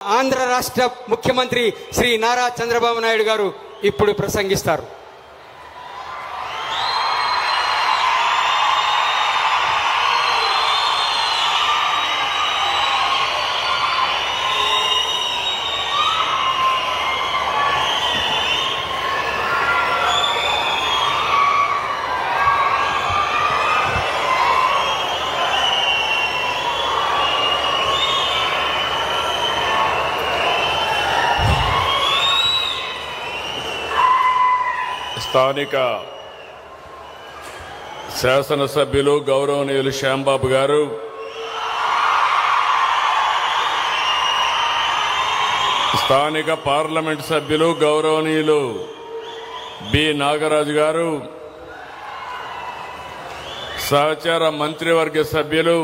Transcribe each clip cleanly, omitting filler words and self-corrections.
ఆంధ్ర రాష్ట్ర ముఖ్యమంత్రి శ్రీ నారా చంద్రబాబు నాయుడు గారు ఇప్పుడు ప్రసంగిస్తారు. స్థానిక శాసనసభ్యులు గౌరవనీయులు శ్యాంబాబు గారు, స్థానిక పార్లమెంట్ సభ్యులు గౌరవనీయులు బి నాగరాజు గారు, సహచార మంత్రివర్గ సభ్యులు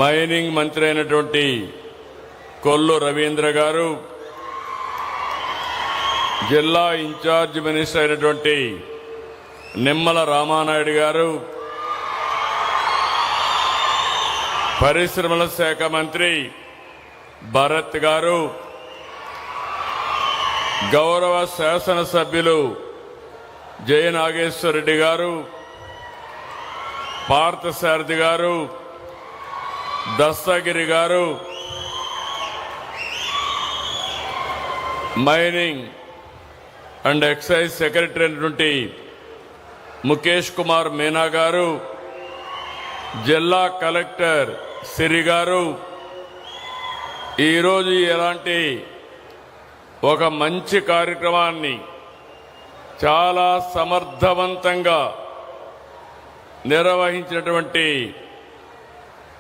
మైనింగ్ మంత్రి అయినటువంటి కొల్లు రవీంద్ర గారు, జిల్లా ఇన్ఛార్జ్ మినిస్టర్ అయినటువంటి నిమ్మల రామానాయుడు గారు, పరిశ్రమల శాఖ మంత్రి భరత్ గారు, గౌరవ శాసనసభ్యులు జయ నాగేశ్వరరెడ్డి గారు, పార్థసారథి గారు, దస్తగిరి గారు, మైనింగ్ అండ్ ఎక్సైజ్ సెక్రటరీ అయినటువంటి ముఖేష్ కుమార్ మీనా గారు, జిల్లా కలెక్టర్ సిరి గారు, ఈరోజు ఇలాంటి ఒక మంచి కార్యక్రమాన్ని చాలా సమర్థవంతంగా నిర్వహించినటువంటి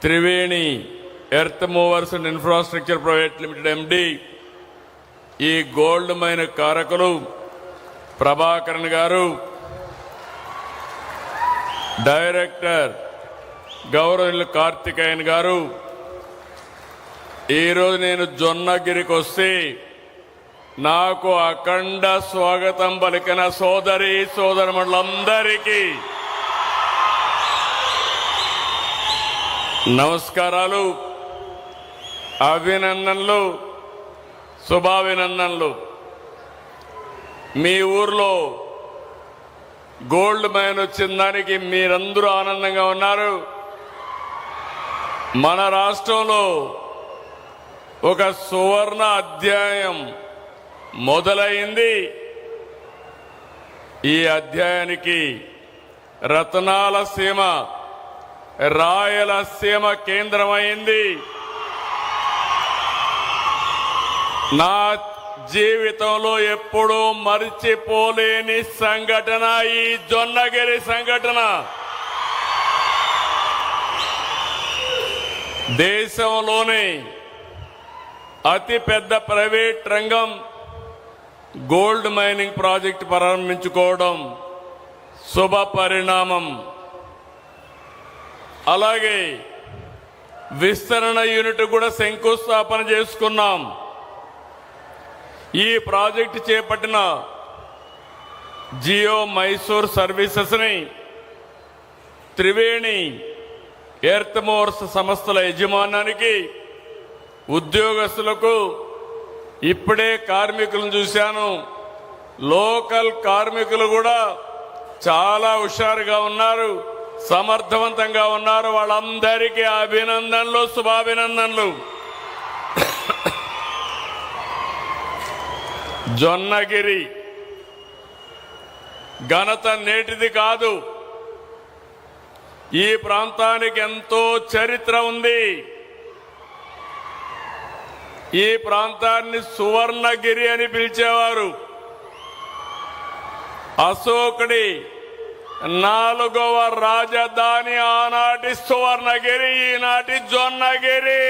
Triveni earth movers and infrastructure private limited ఎండి, ఈ గోల్డ్ మైన్ కారకులు ప్రభాకరన్ గారు, డైరెక్టర్ గౌరవనీయులు కార్తికేయన్ గారు, ఈరోజు నేను జొన్నగిరికి వస్తే నాకు అఖండ స్వాగతం పలికిన సోదరి సోదరులందరికీ నమస్కారాలు, అభినందనలు, శుభాభినందనలు. మీ ఊర్లో గోల్డ్ మైన్ వచ్చిన దానికి మీరందరూ ఆనందంగా ఉన్నారు. మన రాష్ట్రంలో ఒక సువర్ణ అధ్యాయం మొదలైంది. ఈ అధ్యాయానికి రత్నాల సీమ, రాయలసీమ కేంద్రమైంది. నా జీవితంలో ఎప్పుడూ మరిచిపోలేని సంఘటన ఈ జొన్నగిరి సంఘటన. దేశంలోనే అతిపెద్ద ప్రైవేట్ రంగం గోల్డ్ మైనింగ్ ప్రాజెక్టు ప్రారంభించుకోవడం శుభ పరిణామం. అలాగే విస్తరణ యూనిట్ కూడా శంకుస్థాపన చేసుకున్నాం. ఈ ప్రాజెక్టు చేపట్టిన జియో మైసూర్ సర్వీసెస్ ని త్రివేణి ఎర్త్ మూవర్స్ సంస్థల యజమానానికి, ఉద్యోగస్తులకు, ఇప్పుడే కార్మికులను చూశాను, లోకల్ కార్మికులు కూడా చాలా హుషారుగా ఉన్నారు, సమర్థవంతంగా ఉన్నారు. వాళ్ళందరికీ అభినందనలు, శుభాభినందనలు. జొన్నగిరి ఘనత నేటిది కాదు. ఈ ప్రాంతానికి ఎంతో చరిత్ర ఉంది. ఈ ప్రాంతాన్ని సువర్ణగిరి అని పిలిచేవారు. అశోకుడి 4వ రాజధాని ఆనాటి సువర్ణగిరి, ఈనాటి జొన్నగిరి.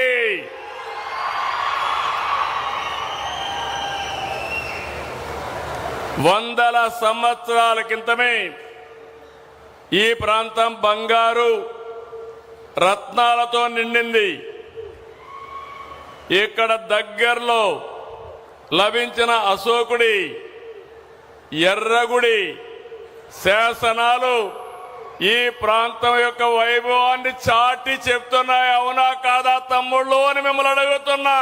వందల సంవత్సరాల క్రితమే ఈ ప్రాంతం బంగారు రత్నాలతో నిండింది. ఇక్కడ దగ్గరలో లభించిన అశోకుడి ఎర్రగుడి శాసనాలు ఈ ప్రాంతం యొక్క వైభవాన్ని చాటి చెప్తున్నాయి. అవునా కాదా తమ్ముళ్ళు అని మిమ్మల్ని అడుగుతున్నా.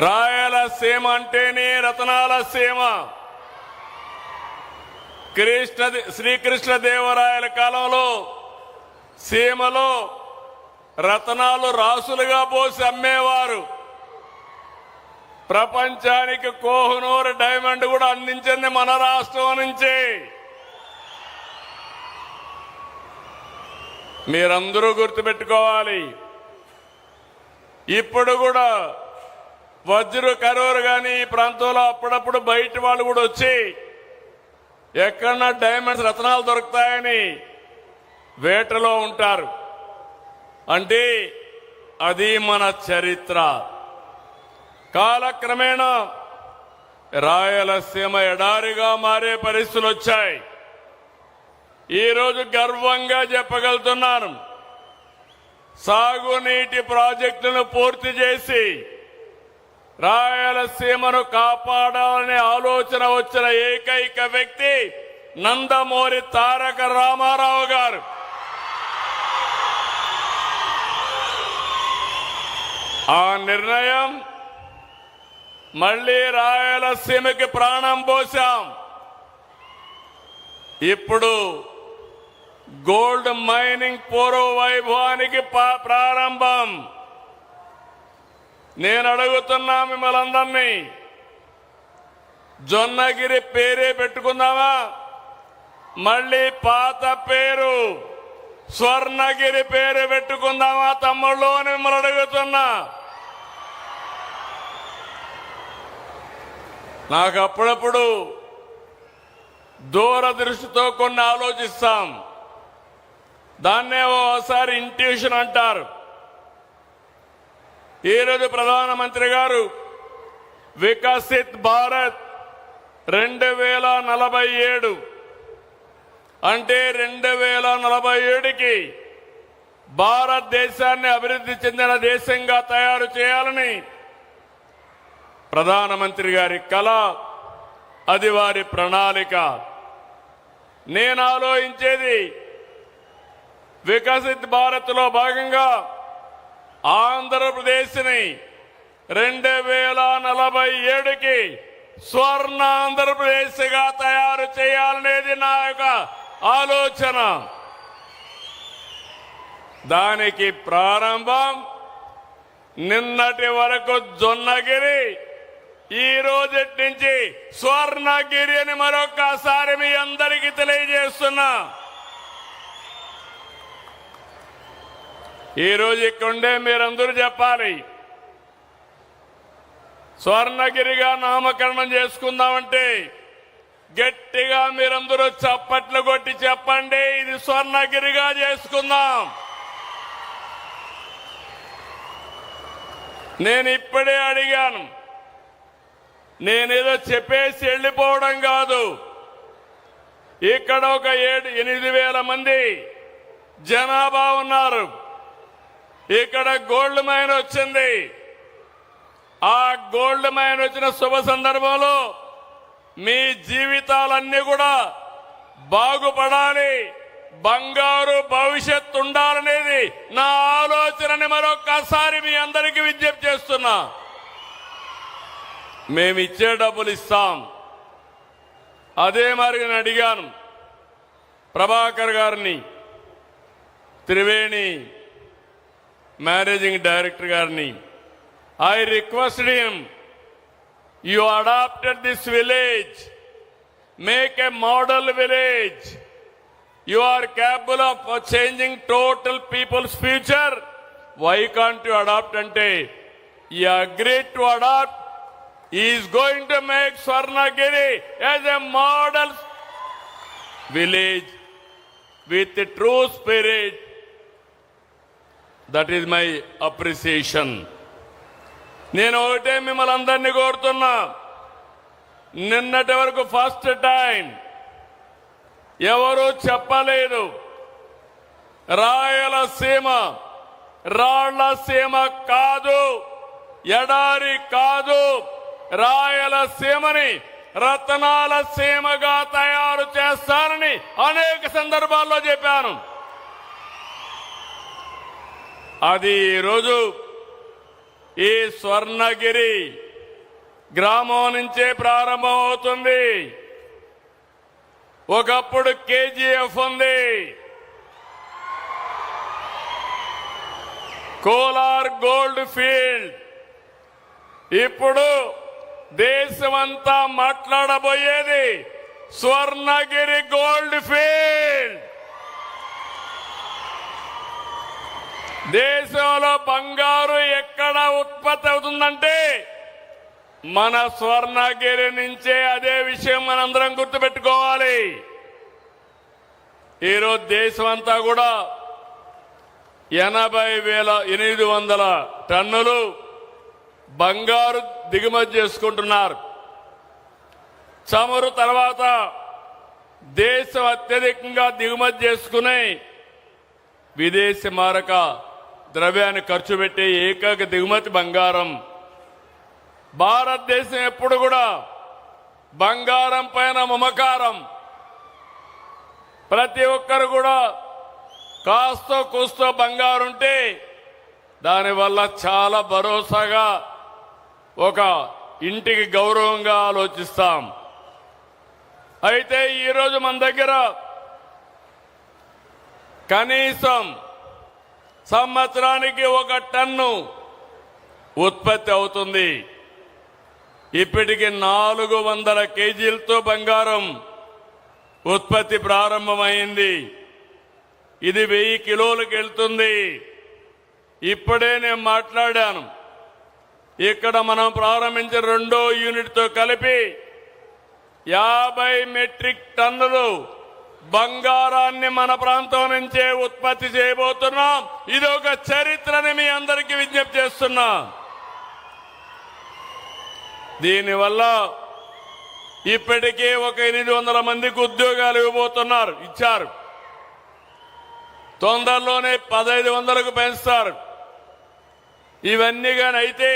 రాయలసీమ అంటేనే రతనాల సీమ. శ్రీకృష్ణదేవరాయల కాలంలో సీమలో రతనాలు రాసులుగా పోసి అమ్మేవారు. ప్రపంచానికి కోహినూర్ డైమండ్ కూడా అందించింది మన రాష్ట్రం నుంచి. మీరందరూ గుర్తుపెట్టుకోవాలి. ఇప్పుడు కూడా వజ్రు కరూరు కానీ ఈ ప్రాంతంలో అప్పుడప్పుడు బయట వాళ్ళు కూడా వచ్చి ఎక్కడన్నా డైమండ్స్ రత్నాలు దొరుకుతాయని వేటలో ఉంటారు. అంటే అది మన చరిత్ర. కాలక్రమేణా రాయలసీమ ఎడారిగా మారే పరిస్థితులు వచ్చాయి. ఈరోజు గర్వంగా చెప్పగలుగుతున్నాను, సాగునీటి ప్రాజెక్టులను పూర్తి చేసి రాయలసీమను కాపాడాలనే ఆలోచన వచ్చిన ఏకైక వ్యక్తి నందమూరి తారక రామారావు గారు. ఆ నిర్ణయం మళ్లీ రాయలసీమకి ప్రాణం పోశాం. ఇప్పుడు గోల్డ్ మైనింగ్ పూర్వ వైభవానికి ప్రారంభం. నేను అడుగుతున్నా మిమ్మల్ని అందరినీ, జొన్నగిరి పేరే పెట్టుకుందామా? మళ్ళీ పాత పేరు స్వర్ణగిరి పేరు పెట్టుకుందామా తమ్ముళ్ళు అని మిమ్మల్ని అడుగుతున్నా. నాకు అప్పుడప్పుడు దూరదృష్టితో కొన్ని ఆలోచిస్తాం. దాన్నే ఓసారి ఇంట్యూషన్ అంటారు. ఈరోజు ప్రధానమంత్రి గారు వికసిత్ భారత్ 2047 అంటే 2047కి భారతదేశాన్ని అభివృద్ధి చెందిన దేశంగా తయారు చేయాలని ప్రధానమంత్రి గారి కల, అది వారి ప్రణాళిక. నేను ఆలోచించేది, వికసిత్ భారత్లో భాగంగా ఆంధ్రప్రదేశ్ని 2047కి స్వర్ణ ఆంధ్రప్రదేశ్గా తయారు చేయాలనేది నా యొక్క ఆలోచన. దానికి ప్రారంభం నిన్నటి వరకు జొన్నగిరి, ఈ రోజటి నుంచి స్వర్ణగిరి అని మరొక్కసారి మీ అందరికీ తెలియజేస్తున్నా. ఈ రోజు ఇక్కడుండే మీరందరూ చెప్పాలి, స్వర్ణగిరిగా నామకరణం చేసుకుందామంటే గట్టిగా మీరందరూ చప్పట్లు కొట్టి చెప్పండి, ఇది స్వర్ణగిరిగా చేసుకుందాం. నేను ఇప్పుడే అడిగాను, నేనేదో చెప్పేసి వెళ్ళిపోవడం కాదు. ఇక్కడ ఒక 8,000 మంది జనాభా ఉన్నారు. ఇక్కడ గోల్డ్ మైన్ వచ్చింది. ఆ గోల్డ్ మైన్ వచ్చిన శుభ సందర్భంలో మీ జీవితాలన్నీ కూడా బాగుపడాలి, బంగారు భవిష్యత్తు ఉండాలనేది నా ఆలోచనని మరొక్కసారి మీ అందరికీ విజ్ఞప్తి చేస్తున్నా. మేమిచ్చే డబ్బులు ఇస్తాం. అదే మరి నేను అడిగాను ప్రభాకర్ గారిని, త్రివేణి మేనేజింగ్ డైరెక్టర్ గారిని. I requested him, you adopted this village, make a model village. You are capable of changing total people's future. Why can't you adopt? Ante he agreed to adopt. He is going to make Swarnagiri as a model village with a true spirit. That is my appreciation. నేను ఒకటే మిమ్మల్ని అందరినీ కోరుతున్నా, నిన్నటి వరకు first time ఎవరూ చెప్పలేదు రాయలసీమ రాళ్లసీమ కాదు, ఎడారి కాదు, రాయలసీమని రత్నాల సీమగా తయారు చేస్తానని అనేక సందర్భాల్లో చెప్పాను. అది ఈరోజు ఈ స్వర్ణగిరి గ్రామం నుంచే ప్రారంభమవుతుంది. ఒకప్పుడు కేజీఎఫ్ ఉంది, కోలార్ గోల్డ్ ఫీల్డ్. ఇప్పుడు దేశమంతా మాట్లాడబోయేది స్వర్ణగిరి గోల్డ్ ఫీల్డ్. దేశంలో బంగారు ఎక్కడ ఉత్పత్తి అవుతుందంటే మన స్వర్ణగిరి నుంచే. అదే విషయం మనందరం గుర్తుపెట్టుకోవాలి. ఈరోజు దేశం అంతా కూడా 80,800 టన్నులు బంగారు దిగుమతి చేసుకుంటున్నారు. చమురు తర్వాత దేశం అత్యధికంగా దిగుమతి చేసుకునే విదేశీ మారక ద్రవ్యాన్ని ఖర్చు పెట్టే ఏకైక దిగుమతి బంగారం. భారతదేశం ఎప్పుడు కూడా బంగారం పైన మమకారం. ప్రతి ఒక్కరు కూడా కాస్తో కూస్తో బంగారుంటే దానివల్ల చాలా భరోసాగా ఒక ఇంటికి గౌరవంగా ఆలోచిస్తాం. అయితే ఈరోజు మన దగ్గర కనీసం సంవత్సరానికి 1 టన్ను ఉత్పత్తి అవుతుంది. ఇప్పటికి 400 కేజీలతో బంగారం ఉత్పత్తి ప్రారంభమైంది. ఇది 1000 కిలోలకు వెళ్తుంది. ఇప్పుడే నేను మాట్లాడాను. ఇక్కడ మనం ప్రారంభించిన 2వ యూనిట్తో కలిపి 50 మెట్రిక్ టన్నులు బంగారాన్ని మన ప్రాంతం నుంచే ఉత్పత్తి చేయబోతున్నాం. ఇది ఒక చరిత్రని మీ అందరికీ విజ్ఞప్తి చేస్తున్నా. దీనివల్ల ఇప్పటికే ఒక 800 మందికి ఉద్యోగాలు ఇచ్చారు. తొందరలోనే 1500కు పెంచుతారు. ఇవన్నీ కానీ అయితే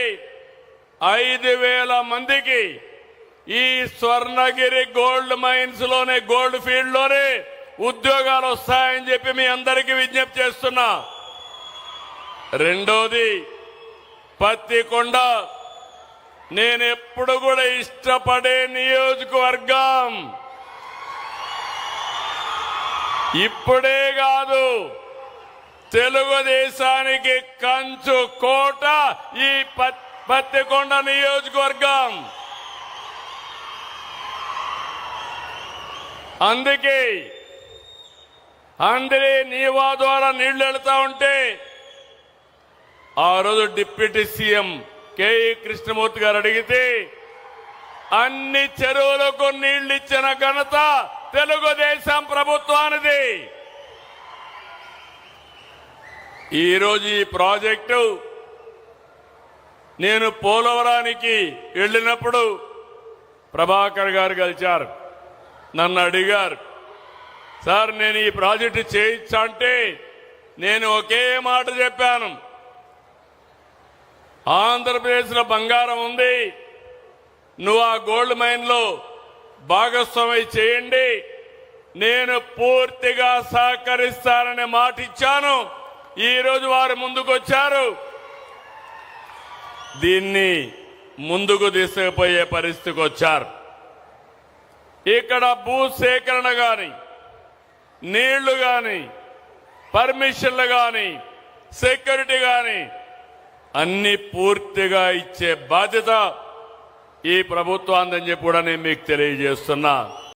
5000 మందికి ఈ స్వర్ణగిరి గోల్డ్ మైన్స్ లోనే, గోల్డ్ ఫీల్డ్ లోనే ఉద్యోగాలు వస్తాయని చెప్పి మీ అందరికీ విజ్ఞప్తి చేస్తున్నా. రెండోది పత్తికొండ. నేను ఎప్పుడు కూడా ఇష్టపడే నియోజకవర్గం. ఇప్పుడే కాదు, తెలుగుదేశానికి కంచు కోట ఈ పత్తికొండ నియోజకవర్గం. అందుకే అందరి నీవా ద్వారా నీళ్లు వెళ్తా ఉంటే ఆ రోజు డిప్యూటీ సీఎం కేఈ కృష్ణమూర్తి గారు అడిగితే అన్ని చెరువులకు నీళ్లు ఇచ్చిన ఘనత తెలుగుదేశం ప్రభుత్వానిది. ఈరోజు ఈ ప్రాజెక్టు నేను పోలవరానికి వెళ్ళినప్పుడు ప్రభాకర్ గారు కలిశారు. నన్ను అడిగారు, సార్ నేను ఈ ప్రాజెక్టు చేయించా అంటే నేను ఒకే మాట చెప్పాను, ఆంధ్రప్రదేశ్లో బంగారం ఉంది, నువ్వు ఆ గోల్డ్ మైన్లో భాగస్వామి చేయండి, నేను పూర్తిగా సహకరిస్తానని మాట ఇచ్చాను. ఈరోజు వారు ముందుకొచ్చారు. దీన్ని ముందుకు తీసుకుపోయే పరిస్థితికి వచ్చారు. ఇక్కడ భూసేకరణ గాని, నీళ్లు గాని, పర్మిషన్లు గాని, సెక్యూరిటీ గాని అన్ని పూర్తిగా ఇచ్చే బాధ్యత ఈ ప్రభుత్వాన్ని చెప్పి కూడా నేను మీకు తెలియజేస్తున్నా.